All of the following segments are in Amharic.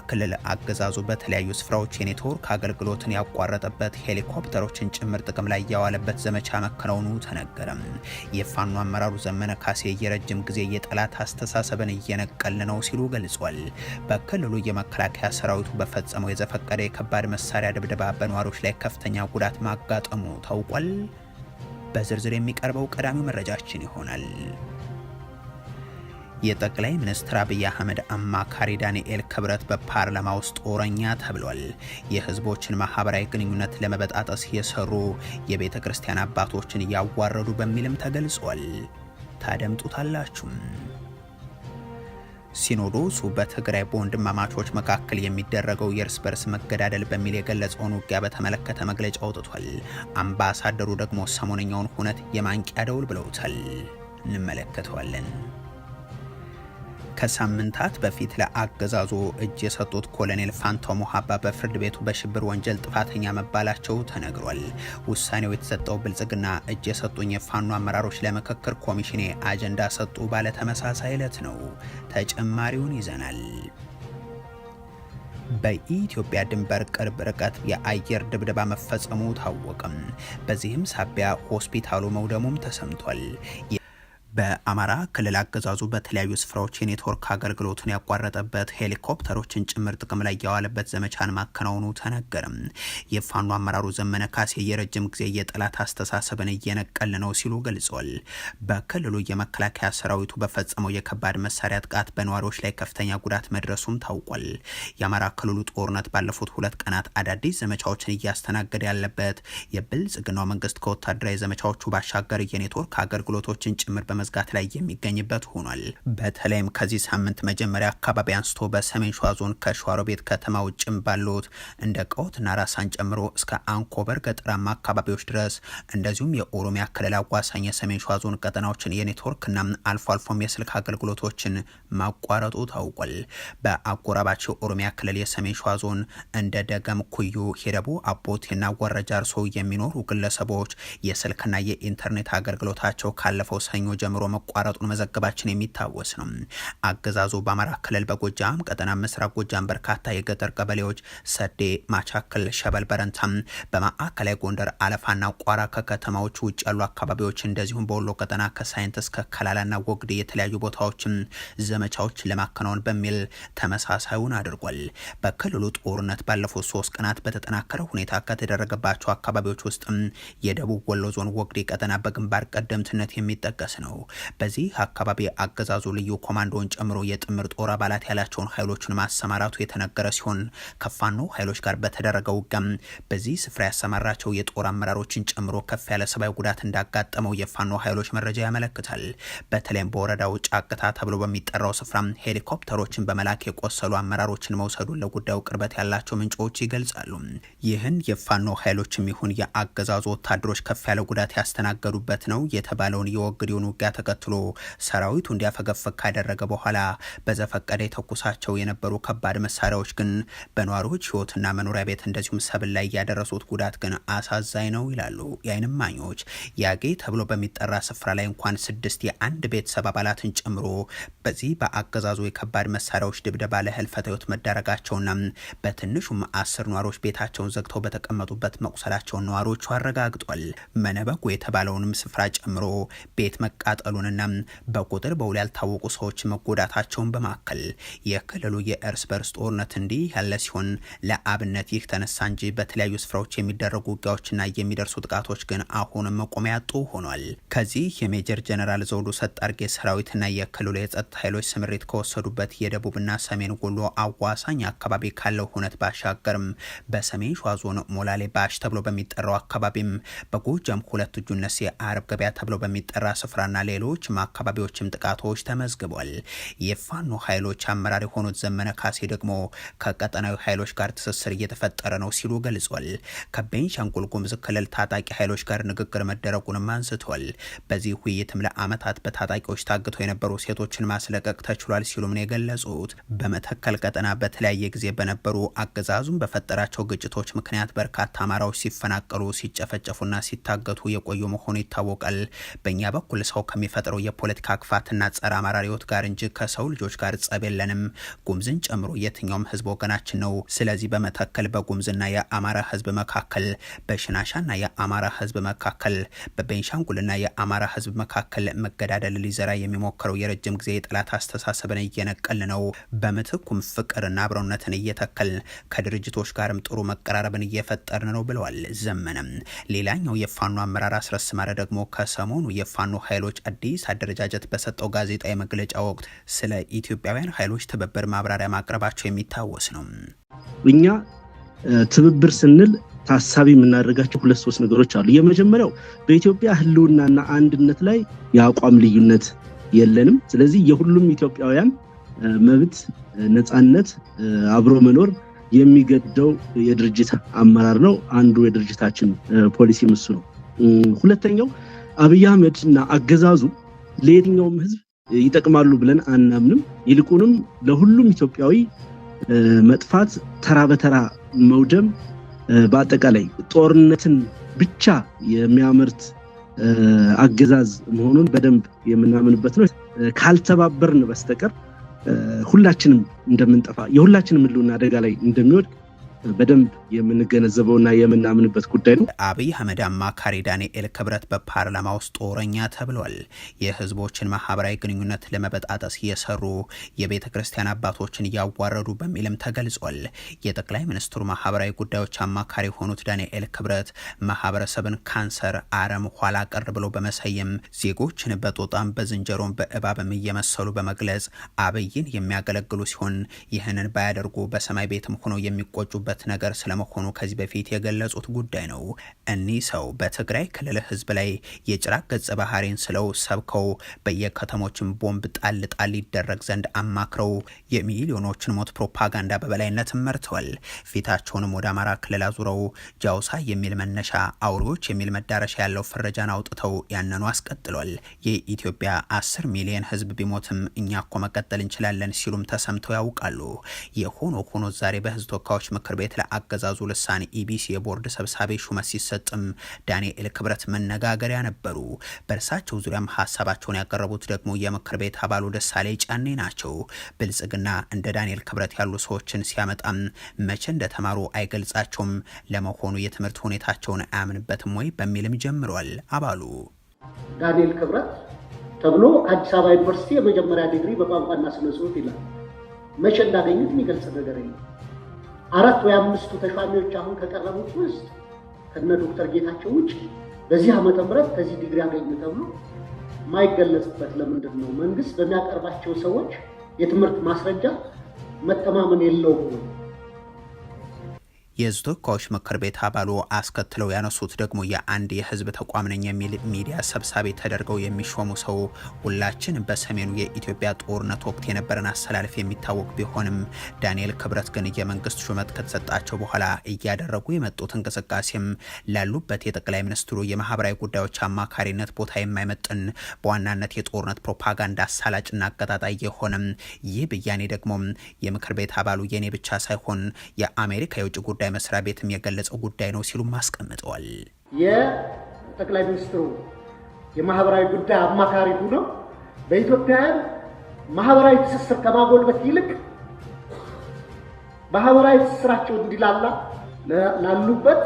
ክልል አገዛዙ በተለያዩ ስፍራዎች የኔትወርክ አገልግሎትን ያቋረጠበት ሄሊኮፕተሮችን ጭምር ጥቅም ላይ ያዋለበት ዘመቻ መከናወኑ ተነገረም። የፋኖ አመራሩ ዘመነ ካሴ የረጅም ጊዜ የጠላት አስተሳሰብን እየነቀል ነው ሲሉ ገልጿል። በክልሉ የመከላከያ ሰራዊቱ በፈጸመው የዘፈቀደ የከባድ መሳሪያ ድብደባ በነዋሪዎች ላይ ከፍተኛ ጉዳት ማጋጠሙ ታውቋል። በዝርዝር የሚቀርበው ቀዳሚው መረጃችን ይሆናል። የጠቅላይ ሚኒስትር አብይ አህመድ አማካሪ ዳንኤል ክብረት በፓርላማ ውስጥ ጦረኛ ተብሏል። የህዝቦችን ማህበራዊ ግንኙነት ለመበጣጠስ የሰሩ የቤተ ክርስቲያን አባቶችን እያዋረዱ በሚልም ተገልጿል። ታደምጡታላችሁ። ሲኖዶሱ በትግራይ በወንድማማቾች መካከል የሚደረገው የእርስ በርስ መገዳደል በሚል የገለጸውን ውጊያ በተመለከተ መግለጫ አውጥቷል። አምባሳደሩ ደግሞ ሰሞነኛውን ሁነት የማንቂያ ደውል ብለውታል። እንመለከተዋለን። ከሳምንታት በፊት ለአገዛዙ እጅ የሰጡት ኮሎኔል ፋንታው ሞሃባ በፍርድ ቤቱ በሽብር ወንጀል ጥፋተኛ መባላቸው ተነግሯል። ውሳኔው የተሰጠው ብልጽግና እጅ የሰጡኝ የፋኖ አመራሮች ለምክክር ኮሚሽኔ አጀንዳ ሰጡ ባለ ተመሳሳይ ዕለት ነው። ተጨማሪውን ይዘናል። በኢትዮጵያ ድንበር ቅርብ ርቀት የአየር ድብደባ መፈጸሙ ታወቀም። በዚህም ሳቢያ ሆስፒታሉ መውደሙም ተሰምቷል። በአማራ ክልል አገዛዙ በተለያዩ ስፍራዎች የኔትወርክ አገልግሎቱን ያቋረጠበት ሄሊኮፕተሮችን ጭምር ጥቅም ላይ ያዋለበት ዘመቻን ማከናወኑ ተነገረም። የፋኖ አመራሩ ዘመነ ካሴ የረጅም ጊዜ የጠላት አስተሳሰብን እየነቀል ነው ሲሉ ገልጿል። በክልሉ የመከላከያ ሰራዊቱ በፈጸመው የከባድ መሳሪያ ጥቃት በነዋሪዎች ላይ ከፍተኛ ጉዳት መድረሱም ታውቋል። የአማራ ክልሉ ጦርነት ባለፉት 2 ቀናት አዳዲስ ዘመቻዎችን እያስተናገደ ያለበት የብልጽግናው መንግስት ከወታደራዊ ዘመቻዎቹ ባሻገር የኔትወርክ አገልግሎቶችን ጭምር መዝጋት ላይ የሚገኝበት ሆኗል። በተለይም ከዚህ ሳምንት መጀመሪያ አካባቢ አንስቶ በሰሜን ሸዋ ዞን ከሸዋሮቢት ከተማ ውጭም ባሉት እንደ ቀውትና ራሳን ጨምሮ እስከ አንኮበር ገጠራማ አካባቢዎች ድረስ እንደዚሁም የኦሮሚያ ክልል አዋሳኝ የሰሜን ሸዋ ዞን ቀጠናዎችን የኔትወርክና አልፎ አልፎም የስልክ አገልግሎቶችን ማቋረጡ ታውቋል። በአጎራባች የኦሮሚያ ክልል የሰሜን ሸዋ ዞን እንደ ደገም፣ ኩዩ፣ ሂረቡ፣ አቦቴና ወረጃ አርሶ የሚኖሩ ግለሰቦች የስልክና የኢንተርኔት አገልግሎታቸው ካለፈው ሰኞ ጀምሮ መቋረጡን መዘገባችን የሚታወስ ነው። አገዛዙ በአማራ ክልል በጎጃም ቀጠና ምስራቅ ጎጃም በርካታ የገጠር ቀበሌዎች ሰዴ፣ ማቻከል፣ ሸበል በረንታም፣ በማዕከላዊ ጎንደር አለፋና ቋራ ከከተማዎች ውጭ ያሉ አካባቢዎች እንደዚሁም በወሎ ቀጠና ከሳይንት እስከ ከላላና ወግዴ የተለያዩ ቦታዎችም ዘመቻዎች ለማከናወን በሚል ተመሳሳዩን አድርጓል። በክልሉ ጦርነት ባለፉት 3 ቀናት በተጠናከረ ሁኔታ ከተደረገባቸው አካባቢዎች ውስጥም የደቡብ ወሎ ዞን ወግዴ ቀጠና በግንባር ቀደምትነት የሚጠቀስ ነው። በዚህ አካባቢ አገዛዙ ልዩ ኮማንዶን ጨምሮ የጥምር ጦር አባላት ያላቸውን ኃይሎችን ማሰማራቱ የተነገረ ሲሆን ከፋኖ ኃይሎች ጋር በተደረገው ውጊያም በዚህ ስፍራ ያሰማራቸው የጦር አመራሮችን ጨምሮ ከፍ ያለ ሰብአዊ ጉዳት እንዳጋጠመው የፋኖ ኃይሎች መረጃ ያመለክታል። በተለይም በወረዳው ጫቅታ ተብሎ በሚጠራው ስፍራ ሄሊኮፕተሮችን በመላክ የቆሰሉ አመራሮችን መውሰዱን ለጉዳዩ ቅርበት ያላቸው ምንጮች ይገልጻሉ። ይህን የፋኖ ኃይሎችም ይሁን የአገዛዙ ወታደሮች ከፍ ያለ ጉዳት ያስተናገዱበት ነው የተባለውን የወግዴውን ውጊያ ተከትሎ ሰራዊቱ እንዲያፈገፍግ ካደረገ በኋላ በዘፈቀደ የተኩሳቸው የነበሩ ከባድ መሳሪያዎች ግን በነዋሪዎች ህይወትና መኖሪያ ቤት እንደዚሁም ሰብል ላይ ያደረሱት ጉዳት ግን አሳዛኝ ነው ይላሉ የዓይን እማኞች። ያጌ ተብሎ በሚጠራ ስፍራ ላይ እንኳን 6 የአንድ ቤተሰብ አባላትን ጨምሮ በዚህ በአገዛዙ የከባድ መሳሪያዎች ድብደባ ለህልፈተ ህይወት መዳረጋቸውና በትንሹም 10 ነዋሪዎች ቤታቸውን ዘግተው በተቀመጡበት መቁሰላቸውን ነዋሪዎቹ አረጋግጧል። መነበጉ የተባለውንም ስፍራ ጨምሮ ቤት መቃጠሉንና በቁጥር በውል ያልታወቁ ሰዎች መጎዳታቸውን በማከል የክልሉ የእርስ በርስ ጦርነት እንዲህ ያለ ሲሆን ለአብነት ይህ ተነሳ እንጂ በተለያዩ ስፍራዎች የሚደረጉ ውጊያዎችና የሚደርሱ ጥቃቶች ግን አሁንም መቆሚያ ያጡ ሆኗል። ከዚህ የሜጀር ጀነራል ዘውዱ ሰጣርጌ ሰራዊትና የክልሉ የጸጥታ ኃይሎች ስምሪት ከወሰዱበት የደቡብና ሰሜን ወሎ አዋሳኝ አካባቢ ካለው ሁነት ባሻገርም በሰሜን ሸዋ ዞን ሞላሌ ባሽ ተብሎ በሚጠራው አካባቢም በጎጃም ሁለት እጁነሴ አርብ ገበያ ተብሎ በሚጠራ ስፍራና ሌሎች አካባቢዎችም ጥቃቶች ተመዝግቧል። የፋኖ ኃይሎች አመራር የሆኑት ዘመነ ካሴ ደግሞ ከቀጠናዊ ኃይሎች ጋር ትስስር እየተፈጠረ ነው ሲሉ ገልጿል። ከቤንሻንጉል ጉሙዝ ክልል ታጣቂ ኃይሎች ጋር ንግግር መደረጉንም አንስቷል። በዚህ ውይይትም ለአመታት በታጣቂዎች ታግተው የነበሩ ሴቶችን ማስለቀቅ ተችሏል ሲሉም ነው የገለጹት። በመተከል ቀጠና በተለያየ ጊዜ በነበሩ አገዛዙም በፈጠራቸው ግጭቶች ምክንያት በርካታ አማራዎች ሲፈናቀሉ፣ ሲጨፈጨፉና ሲታገቱ የቆዩ መሆኑ ይታወቃል። በእኛ በኩል ሰው ከሚፈጥረው የፖለቲካ ክፋትና ጸረ አማራ ሪዮት ጋር እንጂ ከሰው ልጆች ጋር ጸብ የለንም። ጉምዝን ጨምሮ የትኛውም ህዝብ ወገናችን ነው። ስለዚህ በመተከል በጉምዝና የአማራ ህዝብ መካከል፣ በሽናሻና የአማራ ህዝብ መካከል፣ በቤንሻንጉልና የአማራ ህዝብ መካከል መገዳደል ሊዘራ የሚሞክረው የረጅም ጊዜ የጠላት አስተሳሰብን እየነቀል ነው። በምትኩም ፍቅርና አብሮነትን እየተከል ከድርጅቶች ጋርም ጥሩ መቀራረብን እየፈጠርን ነው ብለዋል ዘመነም። ሌላኛው የፋኖ አመራር አስረስ ማረ ደግሞ ከሰሞኑ የፋኖ ኃይሎች አዲስ አደረጃጀት በሰጠው ጋዜጣዊ መግለጫ ወቅት ስለ ኢትዮጵያውያን ኃይሎች ትብብር ማብራሪያ ማቅረባቸው የሚታወስ ነው። እኛ ትብብር ስንል ታሳቢ የምናደርጋቸው 2-3 ነገሮች አሉ። የመጀመሪያው በኢትዮጵያ ህልውናና አንድነት ላይ የአቋም ልዩነት የለንም። ስለዚህ የሁሉም ኢትዮጵያውያን መብት፣ ነፃነት፣ አብሮ መኖር የሚገደው የድርጅት አመራር ነው። አንዱ የድርጅታችን ፖሊሲ እሱ ነው። ሁለተኛው አብይ አህመድ እና አገዛዙ ለየትኛውም ህዝብ ይጠቅማሉ ብለን አናምንም። ይልቁንም ለሁሉም ኢትዮጵያዊ መጥፋት፣ ተራ በተራ መውደም፣ በአጠቃላይ ጦርነትን ብቻ የሚያመርት አገዛዝ መሆኑን በደንብ የምናምንበት ነው። ካልተባበርን በስተቀር ሁላችንም እንደምንጠፋ የሁላችንም ህልውና አደጋ ላይ እንደሚወድቅ በደንብ የምንገነዘበውና የምናምንበት ጉዳይ ነው። አብይ አህመድ አማካሪ ዳንኤል ክብረት በፓርላማ ውስጥ ጦረኛ ተብሏል። የህዝቦችን ማህበራዊ ግንኙነት ለመበጣጠስ እየሰሩ የቤተ ክርስቲያን አባቶችን እያዋረዱ በሚልም ተገልጿል። የጠቅላይ ሚኒስትሩ ማህበራዊ ጉዳዮች አማካሪ የሆኑት ዳንኤል ክብረት ማህበረሰብን ካንሰር፣ አረም፣ ኋላ ቀር ብለው በመሰየም ዜጎችን በጦጣም በዝንጀሮም በእባብም እየመሰሉ በመግለጽ አብይን የሚያገለግሉ ሲሆን ይህንን ባያደርጉ በሰማይ ቤትም ሆነው የሚቆጩ ነገር ስለመሆኑ ከዚህ በፊት የገለጹት ጉዳይ ነው። እኒህ ሰው በትግራይ ክልል ህዝብ ላይ የጭራቅ ገጸ ባህሪን ስለው ሰብከው በየከተሞችን ቦምብ ጣል ጣል ይደረግ ዘንድ አማክረው የሚሊዮኖችን ሞት ፕሮፓጋንዳ በበላይነት መርተዋል። ፊታቸውንም ወደ አማራ ክልል አዙረው ጃውሳ የሚል መነሻ አውሬዎች የሚል መዳረሻ ያለው ፍረጃን አውጥተው ያንኑ አስቀጥሏል። የኢትዮጵያ 10 ሚሊዮን ህዝብ ቢሞትም እኛ እኮ መቀጠል እንችላለን ሲሉም ተሰምተው ያውቃሉ። የሆኖ ሆኖ ዛሬ በህዝብ ተወካዮች ምክር ቤት ለአገዛዙ ልሳን ኢቢሲ የቦርድ ሰብሳቢ ሹመት ሲሰጥም ዳንኤል ክብረት መነጋገሪያ ነበሩ። በእርሳቸው ዙሪያም ሀሳባቸውን ያቀረቡት ደግሞ የምክር ቤት አባሉ ደሳሌ ጫኔ ናቸው። ብልጽግና እንደ ዳንኤል ክብረት ያሉ ሰዎችን ሲያመጣም መቼ እንደተማሩ አይገልጻቸውም። ለመሆኑ የትምህርት ሁኔታቸውን አያምንበትም ወይ በሚልም ጀምሯል። አባሉ ዳንኤል ክብረት ተብሎ አዲስ አበባ ዩኒቨርሲቲ የመጀመሪያ ዲግሪ በቋንቋና ስነ ጽሁፍ ይላል። መቼ እንዳገኙት የሚገልጽ ነገር የለም። 4 ወይ 5 ተሿሚዎች አሁን ከቀረቡት ውስጥ ከነ ዶክተር ጌታቸው ውጭ በዚህ ዓመተ ምህረት ከዚህ ዲግሪ ያገኙ ተብሎ ማይገለጽበት ለምንድን ነው? መንግስት በሚያቀርባቸው ሰዎች የትምህርት ማስረጃ መተማመን የለውም። የህዝብ ተወካዮች ምክር ቤት አባሉ አስከትለው ያነሱት ደግሞ የአንድ የህዝብ ተቋም ነኝ የሚል ሚዲያ ሰብሳቢ ተደርገው የሚሾሙ ሰው ሁላችን በሰሜኑ የኢትዮጵያ ጦርነት ወቅት የነበረን አሰላለፍ የሚታወቅ ቢሆንም ዳንኤል ክብረት ግን የመንግስት ሹመት ከተሰጣቸው በኋላ እያደረጉ የመጡት እንቅስቃሴም ላሉበት የጠቅላይ ሚኒስትሩ የማህበራዊ ጉዳዮች አማካሪነት ቦታ የማይመጥን በዋናነት የጦርነት ፕሮፓጋንዳ አሳላጭና አቀጣጣይ የሆነም ይህ ብያኔ ደግሞ የምክር ቤት አባሉ የኔ ብቻ ሳይሆን የአሜሪካ የውጭ ጉዳይ መስሪያ ቤትም የገለጸው ጉዳይ ነው ሲሉ ማስቀምጠዋል። የጠቅላይ ሚኒስትሩ የማህበራዊ ጉዳይ አማካሪ ሆነው በኢትዮጵያውያን ማህበራዊ ትስስር ከማጎልበት ይልቅ ማህበራዊ ትስስራቸው እንዲላላ ላሉበት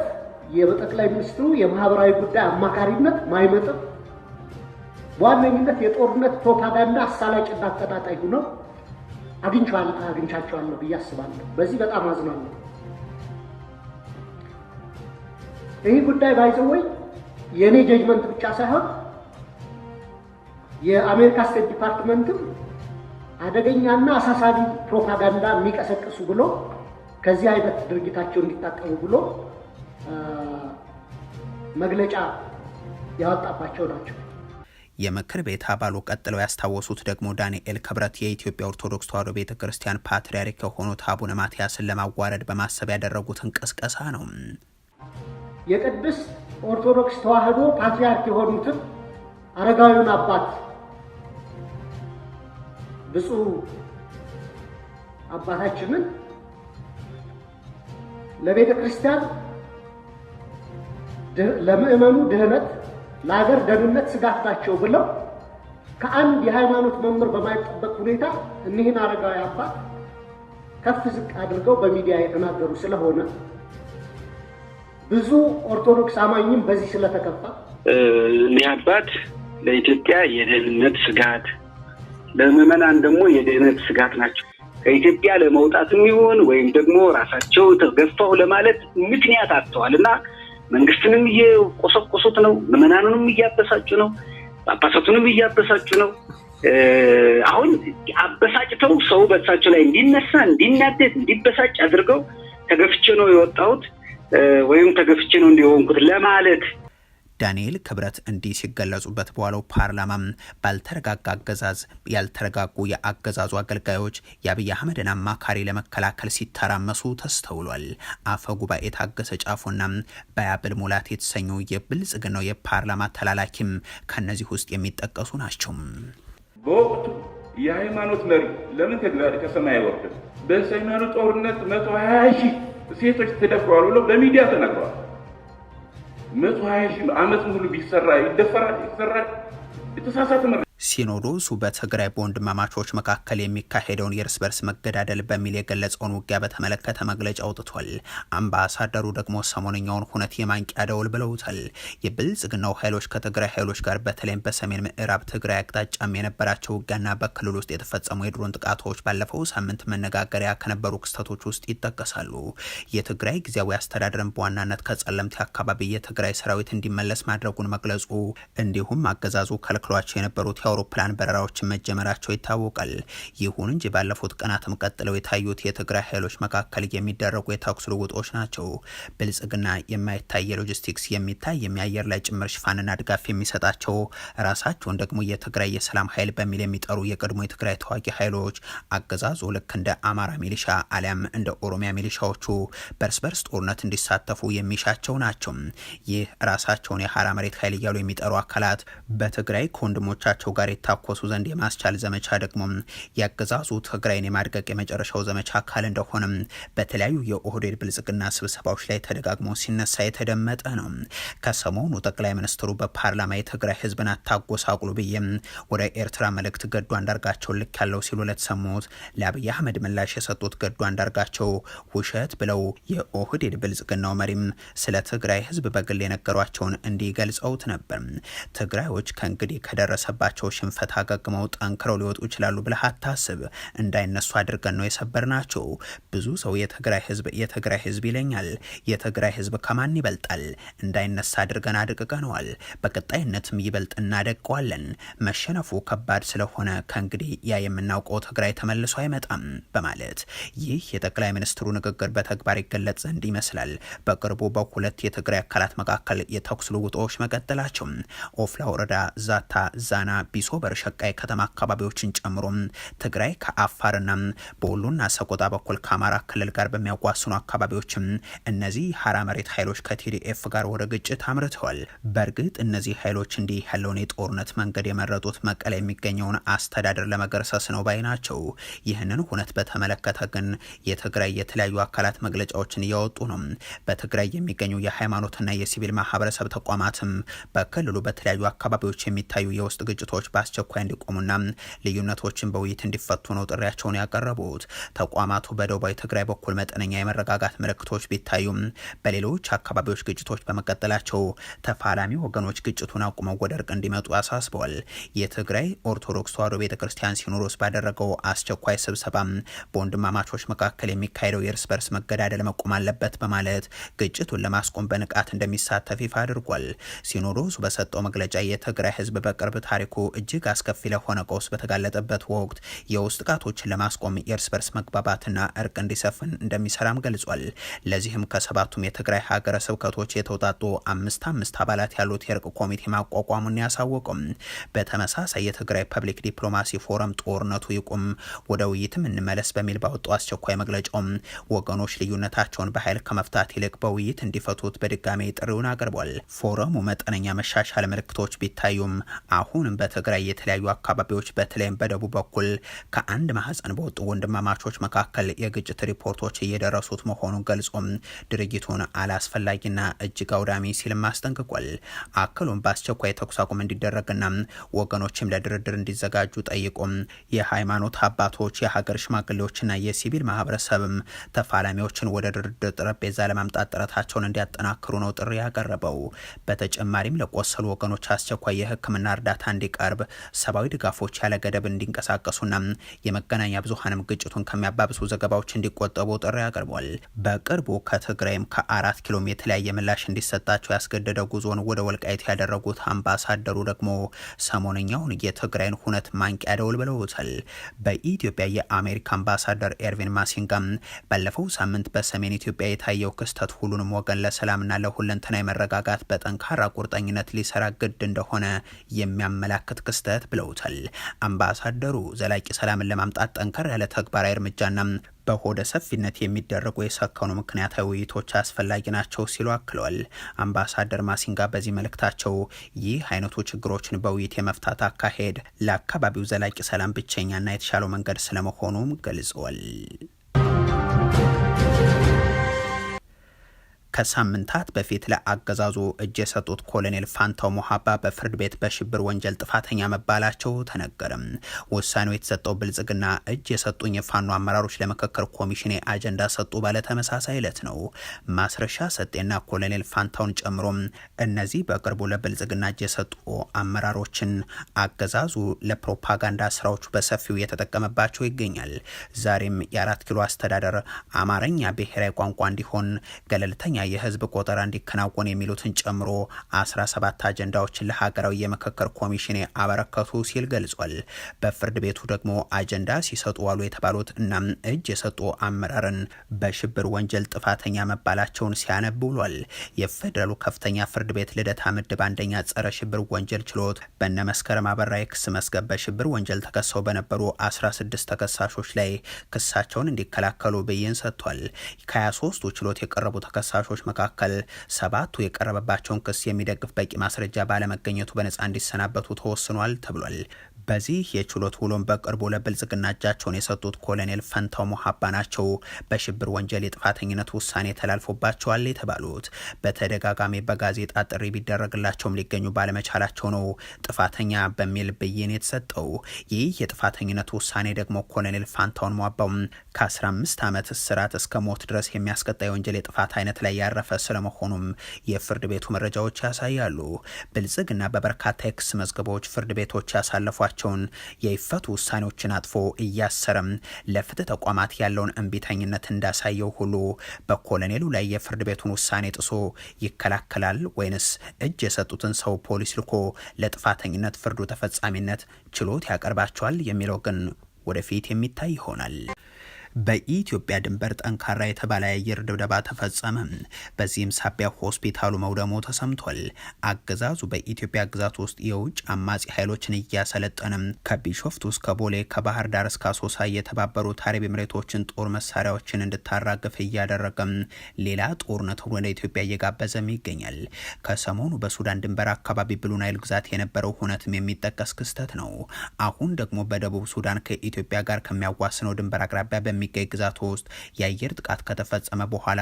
የጠቅላይ ሚኒስትሩ የማህበራዊ ጉዳይ አማካሪነት ማይመጥም በዋነኝነት የጦርነት ፕሮፓጋንዳ አሳላጭና አቀጣጣይ ሆነው አግኝቻቸዋለሁ ብዬ አስባለሁ። በዚህ በጣም አዝናለሁ። ይህ ጉዳይ ባይዘወይ የኔ ጀጅመንት ብቻ ሳይሆን የአሜሪካ ስቴት ዲፓርትመንትም አደገኛና አሳሳቢ ፕሮፓጋንዳ የሚቀሰቅሱ ብሎ ከዚህ አይነት ድርጊታቸው እንዲታቀቡ ብሎ መግለጫ ያወጣባቸው ናቸው። የምክር ቤት አባሉ ቀጥለው ያስታወሱት ደግሞ ዳንኤል ክብረት የኢትዮጵያ ኦርቶዶክስ ተዋሕዶ ቤተክርስቲያን ፓትርያርክ የሆኑት አቡነ ማትያስን ለማዋረድ በማሰብ ያደረጉትን ቅስቀሳ ነው። የቅድስት ኦርቶዶክስ ተዋሕዶ ፓትርያርክ የሆኑትን አረጋዊውን አባት ብፁዕ አባታችንን ለቤተ ክርስቲያን ለምእመኑ ድህነት ለሀገር ደህንነት ስጋት ናቸው ብለው ከአንድ የሃይማኖት መምህር በማይጠበቅ ሁኔታ እኒህን አረጋዊ አባት ከፍ ዝቅ አድርገው በሚዲያ የተናገሩ ስለሆነ ብዙ ኦርቶዶክስ አማኝም በዚህ ስለተከፋ እኒህ አባት ለኢትዮጵያ የደህንነት ስጋት ለምዕመናን ደግሞ የደህንነት ስጋት ናቸው። ከኢትዮጵያ ለመውጣትም ይሁን ወይም ደግሞ ራሳቸው ተገፋው ለማለት ምክንያት አጥተዋልና መንግስትንም እየቆሰቆሱት ነው፣ ምዕመናኑንም እያበሳጩ ነው፣ ጳጳሳቱንም እያበሳጩ ነው። አሁን አበሳጭተው ሰው በእሳቸው ላይ እንዲነሳ፣ እንዲናደድ፣ እንዲበሳጭ አድርገው ተገፍቼ ነው የወጣሁት ወይም ተገፍቼ ነው እንዲሆንኩት ለማለት ዳንኤል ክብረት እንዲህ ሲገለጹበት በኋላው ፓርላማም ባልተረጋጋ አገዛዝ ያልተረጋጉ የአገዛዙ አገልጋዮች የአብይ አህመድን አማካሪ ለመከላከል ሲተራመሱ ተስተውሏል። አፈ ጉባኤ ታገሰ ጫፎና ባያብል ሙላት የተሰኙ የብልጽግናው የፓርላማ ተላላኪም ከነዚህ ውስጥ የሚጠቀሱ ናቸው። በወቅቱ የሃይማኖት መሪ ለምን ከሰማይ አይወርድም? በሰሜኑ ጦርነት 120 ሺህ ሴቶች ተደፍረዋል ብለው በሚዲያ ተናግረዋል። 120 ሺህ ዓመት ሙሉ ቢሰራ ይሰራል። የተሳሳተ መረጃ ሲኖዶሱ በትግራይ በወንድማማቾች መካከል የሚካሄደውን የእርስ በርስ መገዳደል በሚል የገለጸውን ውጊያ በተመለከተ መግለጫ አውጥቷል። አምባሳደሩ ደግሞ ሰሞነኛውን ሁነት የማንቂያ ደውል ብለውታል። የብልጽግናው ኃይሎች ከትግራይ ኃይሎች ጋር በተለይም በሰሜን ምዕራብ ትግራይ አቅጣጫም የነበራቸው ውጊያና በክልል ውስጥ የተፈጸሙ የድሮን ጥቃቶች ባለፈው ሳምንት መነጋገሪያ ከነበሩ ክስተቶች ውስጥ ይጠቀሳሉ። የትግራይ ጊዜያዊ አስተዳደርን በዋናነት ከጸለምቲ አካባቢ የትግራይ ሰራዊት እንዲመለስ ማድረጉን መግለጹ እንዲሁም አገዛዙ ከልክሏቸው የነበሩት አውሮፕላን በረራዎችን መጀመራቸው ይታወቃል። ይሁን እንጂ ባለፉት ቀናትም ቀጥለው የታዩት የትግራይ ኃይሎች መካከል የሚደረጉ የተኩስ ልውጦች ናቸው። ብልጽግና የማይታይ ሎጂስቲክስ የሚታይ የአየር ላይ ጭምር ሽፋንና ድጋፍ የሚሰጣቸው ራሳቸውን ደግሞ የትግራይ የሰላም ኃይል በሚል የሚጠሩ የቀድሞ የትግራይ ተዋጊ ኃይሎች አገዛዙ ልክ እንደ አማራ ሚሊሻ አሊያም እንደ ኦሮሚያ ሚሊሻዎቹ በርስ በርስ ጦርነት እንዲሳተፉ የሚሻቸው ናቸው። ይህ ራሳቸውን የሐራ መሬት ኃይል እያሉ የሚጠሩ አካላት በትግራይ ከወንድሞቻቸው ጋር የታኮሱ ዘንድ የማስቻል ዘመቻ ደግሞ ያገዛዙ ትግራይን የማድቀቅ የመጨረሻው ዘመቻ አካል እንደሆነ በተለያዩ የኦህዴድ ብልጽግና ስብሰባዎች ላይ ተደጋግሞ ሲነሳ የተደመጠ ነው። ከሰሞኑ ጠቅላይ ሚኒስትሩ በፓርላማ የትግራይ ህዝብን አታጎሳቁሉ ብዬ ወደ ኤርትራ መልእክት ገዱ አንዳርጋቸው ልክ ያለው ሲሉ ለተሰሙት ለአብይ አህመድ ምላሽ የሰጡት ገዱ አንዳርጋቸው ውሸት ብለው የኦህዴድ ብልጽግናው መሪም ስለ ትግራይ ህዝብ በግል የነገሯቸውን እንዲህ ገልጸውት ነበር። ትግራዮች ከእንግዲህ ከደረሰባቸው ሽንፈት አገግመው ጠንክረው ሊወጡ ይችላሉ ብለህ አታስብ፣ እንዳይነሱ አድርገን ነው የሰበርናቸው። ብዙ ሰው የትግራይ ህዝብ ይለኛል። የትግራይ ህዝብ ከማን ይበልጣል? እንዳይነሳ አድርገን አድቅቀነዋል። በቀጣይነትም ይበልጥ እናደቀዋለን። መሸነፉ ከባድ ስለሆነ ከእንግዲህ ያ የምናውቀው ትግራይ ተመልሶ አይመጣም በማለት ይህ የጠቅላይ ሚኒስትሩ ንግግር በተግባር ይገለጽ ዘንድ ይመስላል በቅርቡ በሁለት የትግራይ አካላት መካከል የተኩስ ልውጦች መቀጠላቸው ኦፍላ ወረዳ ዛታ ዛና ቢሶበር ሸቃይ ከተማ አካባቢዎችን ጨምሮ ትግራይ ከአፋርና በወሎና ሰቆጣ በኩል ከአማራ ክልል ጋር በሚያዋስኑ አካባቢዎችም እነዚህ ሐራ መሬት ኃይሎች ከቲዲኤፍ ጋር ወደ ግጭት አምርተዋል። በእርግጥ እነዚህ ኃይሎች እንዲህ ያለውን የጦርነት መንገድ የመረጡት መቀሌ የሚገኘውን አስተዳደር ለመገርሰስ ነው ባይ ናቸው። ይህንን ሁነት በተመለከተ ግን የትግራይ የተለያዩ አካላት መግለጫዎችን እያወጡ ነው። በትግራይ የሚገኙ የሃይማኖትና የሲቪል ማህበረሰብ ተቋማትም በክልሉ በተለያዩ አካባቢዎች የሚታዩ የውስጥ ግጭቶች በአስቸኳይ እንዲቆሙና ልዩነቶችን በውይይት እንዲፈቱ ነው ጥሪያቸውን ያቀረቡት። ተቋማቱ በደቡባዊ ትግራይ በኩል መጠነኛ የመረጋጋት ምልክቶች ቢታዩም በሌሎች አካባቢዎች ግጭቶች በመቀጠላቸው ተፋላሚ ወገኖች ግጭቱን አቁመው ወደ እርቅ እንዲመጡ አሳስበዋል። የትግራይ ኦርቶዶክስ ተዋሕዶ ቤተክርስቲያን ሲኖዶስ ባደረገው አስቸኳይ ስብሰባ በወንድማማቾች መካከል የሚካሄደው የእርስ በርስ መገዳደል መቆም አለበት በማለት ግጭቱን ለማስቆም በንቃት እንደሚሳተፍ ይፋ አድርጓል። ሲኖዶሱ በሰጠው መግለጫ የትግራይ ህዝብ በቅርብ ታሪኩ እጅግ አስከፊ ለሆነ ቀውስ በተጋለጠበት ወቅት የውስጥ ጥቃቶችን ለማስቆም የእርስ በርስ መግባባትና እርቅ እንዲሰፍን እንደሚሰራም ገልጿል። ለዚህም ከሰባቱም የትግራይ ሀገረ ስብከቶች የተውጣጡ አምስት አባላት ያሉት የእርቅ ኮሚቴ ማቋቋሙን ያሳወቁም። በተመሳሳይ የትግራይ ፐብሊክ ዲፕሎማሲ ፎረም ጦርነቱ ይቁም፣ ወደ ውይይትም እንመለስ በሚል ባወጣው አስቸኳይ መግለጫውም ወገኖች ልዩነታቸውን በኃይል ከመፍታት ይልቅ በውይይት እንዲፈቱት በድጋሚ ጥሪውን አቅርቧል። ፎረሙ መጠነኛ መሻሻል ምልክቶች ቢታዩም አሁንም በትግራይ ትግራይ የተለያዩ አካባቢዎች በተለይም በደቡብ በኩል ከአንድ ማህፀን በወጡ ወንድማማቾች መካከል የግጭት ሪፖርቶች እየደረሱት መሆኑን ገልጾም ድርጊቱን አላስፈላጊና እጅግ አውዳሚ ሲልም አስጠንቅቋል። አክሎም በአስቸኳይ ተኩስ አቁም እንዲደረግና ወገኖችም ለድርድር እንዲዘጋጁ ጠይቆም የሃይማኖት አባቶች፣ የሀገር ሽማግሌዎችና የሲቪል ማህበረሰብም ተፋላሚዎችን ወደ ድርድር ጠረጴዛ ለማምጣት ጥረታቸውን እንዲያጠናክሩ ነው ጥሪ ያቀረበው። በተጨማሪም ለቆሰሉ ወገኖች አስቸኳይ የሕክምና እርዳታ እንዲቀርብ፣ ሰብአዊ ድጋፎች ያለ ገደብ እንዲንቀሳቀሱና የመገናኛ ብዙሃንም ግጭቱን ከሚያባብሱ ዘገባዎች እንዲቆጠቡ ጥሪ አቅርቧል። በቅርቡ ከትግራይም ከ4 ኪሎም የተለያየ ምላሽ እንዲሰጣቸው ያስገደደ ጉዞን ወደ ወልቃይት ያደረጉት አምባሳደሩ ደግሞ ሰሞነኛውን የትግራይን ሁነት ማንቂያ ደውል ብለውታል። በኢትዮጵያ የአሜሪካ አምባሳደር ኤርቪን ማሲንጋም ባለፈው ሳምንት በሰሜን ኢትዮጵያ የታየው ክስተት ሁሉንም ወገን ለሰላምና ለሁለንተናዊ መረጋጋት በጠንካራ ቁርጠኝነት ሊሰራ ግድ እንደሆነ የሚያመላክት ክስተት ብለውታል። አምባሳደሩ ዘላቂ ሰላምን ለማምጣት ጠንከር ያለ ተግባራዊ እርምጃና በሆደ ሰፊነት የሚደረጉ የሰከኑ ምክንያታዊ ውይይቶች አስፈላጊ ናቸው ሲሉ አክለዋል። አምባሳደር ማሲንጋ በዚህ መልእክታቸው ይህ አይነቱ ችግሮችን በውይይት የመፍታት አካሄድ ለአካባቢው ዘላቂ ሰላም ብቸኛና የተሻለው መንገድ ስለመሆኑም ገልጸዋል። ከሳምንታት በፊት ለአገዛዙ እጅ የሰጡት ኮሎኔል ፋንታው ሞሃባ በፍርድ ቤት በሽብር ወንጀል ጥፋተኛ መባላቸው ተነገረም። ውሳኔው የተሰጠው ብልጽግና እጅ የሰጡኝ የፋኖ አመራሮች ለምክክር ኮሚሽን አጀንዳ ሰጡ ባለ ተመሳሳይ ዕለት ነው። ማስረሻ ሰጤና ኮሎኔል ፋንታውን ጨምሮ እነዚህ በቅርቡ ለብልጽግና እጅ የሰጡ አመራሮችን አገዛዙ ለፕሮፓጋንዳ ስራዎቹ በሰፊው የተጠቀመባቸው ይገኛል። ዛሬም የ4 ኪሎ አስተዳደር አማርኛ ብሔራዊ ቋንቋ እንዲሆን ገለልተኛ የህዝብ ቆጠራ እንዲከናወን የሚሉትን ጨምሮ 17 አጀንዳዎችን ለሀገራዊ የምክክር ኮሚሽን አበረከቱ ሲል ገልጿል። በፍርድ ቤቱ ደግሞ አጀንዳ ሲሰጡ ዋሉ የተባሉት እናም እጅ የሰጡ አመራርን በሽብር ወንጀል ጥፋተኛ መባላቸውን ሲያነብ ውሏል። የፌዴራሉ ከፍተኛ ፍርድ ቤት ልደታ ምድብ አንደኛ ጸረ ሽብር ወንጀል ችሎት በነ መስከረም አበራ የክስ መዝገብ በሽብር ወንጀል ተከሰው በነበሩ 16 ተከሳሾች ላይ ክሳቸውን እንዲከላከሉ ብይን ሰጥቷል። ከ23ቱ ችሎት የቀረቡ ተከሳሾች መካከል 7ቱ የቀረበባቸውን ክስ የሚደግፍ በቂ ማስረጃ ባለመገኘቱ በነፃ እንዲሰናበቱ ተወስኗል ተብሏል። በዚህ የችሎት ውሎም በቅርቡ ለብልጽግና እጃቸውን የሰጡት ኮሎኔል ፋንታው ሞሃባ ናቸው በሽብር ወንጀል የጥፋተኝነት ውሳኔ ተላልፎባቸዋል የተባሉት። በተደጋጋሚ በጋዜጣ ጥሪ ቢደረግላቸውም ሊገኙ ባለመቻላቸው ነው ጥፋተኛ በሚል ብይን የተሰጠው። ይህ የጥፋተኝነት ውሳኔ ደግሞ ኮሎኔል ፋንታውን ሞሃባው ከ15 ዓመት እስራት እስከ ሞት ድረስ የሚያስቀጣ የወንጀል የጥፋት አይነት ላይ ያረፈ ስለመሆኑም የፍርድ ቤቱ መረጃዎች ያሳያሉ። ብልጽግና በበርካታ የክስ መዝገቦች ፍርድ ቤቶች ያሳለፏቸውን የይፈቱ ውሳኔዎችን አጥፎ እያሰረም ለፍትህ ተቋማት ያለውን እንቢተኝነት እንዳሳየው ሁሉ በኮሎኔሉ ላይ የፍርድ ቤቱን ውሳኔ ጥሶ ይከላከላል ወይንስ እጅ የሰጡትን ሰው ፖሊስ ልኮ ለጥፋተኝነት ፍርዱ ተፈጻሚነት ችሎት ያቀርባቸዋል የሚለው ግን ወደፊት የሚታይ ይሆናል። በኢትዮጵያ ድንበር ጠንካራ የተባለ የአየር ድብደባ ተፈጸመ። በዚህም ሳቢያ ሆስፒታሉ መውደሙ ተሰምቷል። አገዛዙ በኢትዮጵያ ግዛት ውስጥ የውጭ አማጺ ኃይሎችን እያሰለጠነ ከቢሾፍቱ እስከ ቦሌ ከባህር ዳር እስከ አሶሳ የተባበሩት አረብ ኤምሬቶችን ጦር መሳሪያዎችን እንድታራግፍ እያደረገም ሌላ ጦርነት ወደ ኢትዮጵያ እየጋበዘም ይገኛል። ከሰሞኑ በሱዳን ድንበር አካባቢ ብሉ ናይል ግዛት የነበረው ሁነትም የሚጠቀስ ክስተት ነው። አሁን ደግሞ በደቡብ ሱዳን ከኢትዮጵያ ጋር ከሚያዋስነው ድንበር አቅራቢያ የሚገኝ ግዛት ውስጥ የአየር ጥቃት ከተፈጸመ በኋላ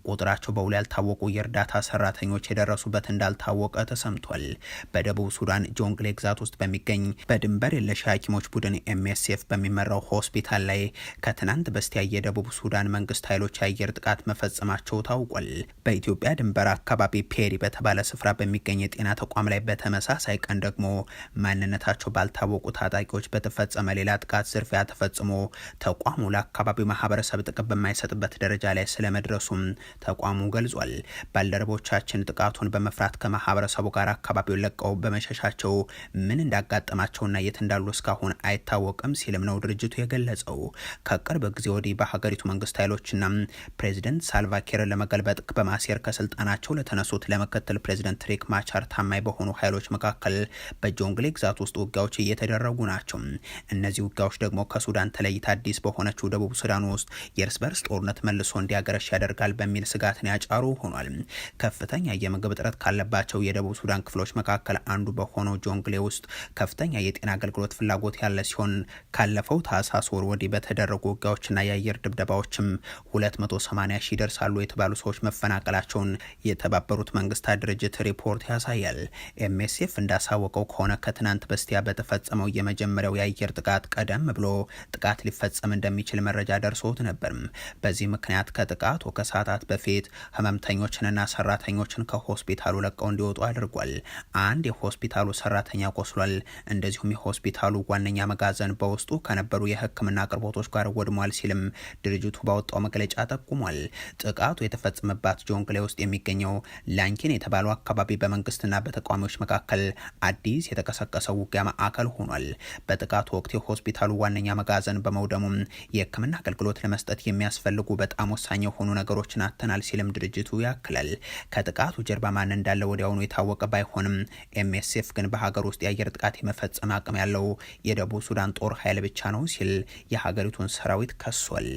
ቁጥራቸው በውል ያልታወቁ የእርዳታ ሰራተኞች የደረሱበት እንዳልታወቀ ተሰምቷል። በደቡብ ሱዳን ጆንግሌ ግዛት ውስጥ በሚገኝ በድንበር የለሽ ሐኪሞች ቡድን MSF በሚመራው ሆስፒታል ላይ ከትናንት በስቲያ የደቡብ ሱዳን መንግስት ኃይሎች የአየር ጥቃት መፈጸማቸው ታውቋል። በኢትዮጵያ ድንበር አካባቢ ፔሪ በተባለ ስፍራ በሚገኝ የጤና ተቋም ላይ በተመሳሳይ ቀን ደግሞ ማንነታቸው ባልታወቁ ታጣቂዎች በተፈጸመ ሌላ ጥቃት ዝርፊያ ተፈጽሞ ተቋሙ ለአካባቢው ማህበረሰብ ጥቅም በማይሰጥበት ደረጃ ላይ ስለመድረሱም ተቋሙ ገልጿል። ባልደረቦቻችን ጥቃቱን በመፍራት ከማህበረሰቡ ጋር አካባቢውን ለቀው በመሸሻቸው ምን እንዳጋጠማቸውና የት እንዳሉ እስካሁን አይታወቅም ሲልም ነው ድርጅቱ የገለጸው። ከቅርብ ጊዜ ወዲህ በሀገሪቱ መንግስት ኃይሎችና ፕሬዚደንት ሳልቫኪርን ለመገልበጥ በማሴር ከስልጣናቸው ለተነሱት ለምክትል ፕሬዚደንት ሪክ ማቻር ታማኝ በሆኑ ኃይሎች መካከል በጆንግሌ ግዛት ውስጥ ውጊያዎች እየተደረጉ ናቸው። እነዚህ ውጊያዎች ደግሞ ከሱዳን ተለይታ አዲስ በሆነችው ደቡብ ደቡብ ሱዳን ውስጥ የእርስ በርስ ጦርነት መልሶ እንዲያገረሽ ያደርጋል በሚል ስጋትን ያጫሩ ሆኗል። ከፍተኛ የምግብ እጥረት ካለባቸው የደቡብ ሱዳን ክፍሎች መካከል አንዱ በሆነው ጆንግሌ ውስጥ ከፍተኛ የጤና አገልግሎት ፍላጎት ያለ ሲሆን ካለፈው ታህሳስ ወር ወዲህ በተደረጉ ውጊያዎችና የአየር ድብደባዎችም 280 ሺህ ይደርሳሉ የተባሉ ሰዎች መፈናቀላቸውን የተባበሩት መንግስታት ድርጅት ሪፖርት ያሳያል። ኤምኤስኤፍ እንዳሳወቀው ከሆነ ከትናንት በስቲያ በተፈጸመው የመጀመሪያው የአየር ጥቃት ቀደም ብሎ ጥቃት ሊፈጸም እንደሚችል መረጃ ደርሶት ነበርም። በዚህ ምክንያት ከጥቃቱ ከሰዓታት በፊት ህመምተኞችንና ሰራተኞችን ከሆስፒታሉ ለቀው እንዲወጡ አድርጓል። አንድ የሆስፒታሉ ሰራተኛ ቆስሏል። እንደዚሁም የሆስፒታሉ ዋነኛ መጋዘን በውስጡ ከነበሩ የህክምና አቅርቦቶች ጋር ወድሟል ሲልም ድርጅቱ ባወጣው መግለጫ ጠቁሟል። ጥቃቱ የተፈጸመባት ጆንግሌ ውስጥ የሚገኘው ላንኪን የተባለው አካባቢ በመንግስትና በተቃዋሚዎች መካከል አዲስ የተቀሰቀሰው ውጊያ ማዕከል ሆኗል። በጥቃቱ ወቅት የሆስፒታሉ ዋነኛ መጋዘን በመውደሙም የህክምና አገልግሎት ለመስጠት የሚያስፈልጉ በጣም ወሳኝ የሆኑ ነገሮችን አጥተናል ሲልም ድርጅቱ ያክላል። ከጥቃቱ ጀርባ ማን እንዳለ ወዲያውኑ የታወቀ ባይሆንም ኤምኤስኤፍ ግን በሀገር ውስጥ የአየር ጥቃት የመፈጸም አቅም ያለው የደቡብ ሱዳን ጦር ኃይል ብቻ ነው ሲል የሀገሪቱን ሰራዊት ከሷል።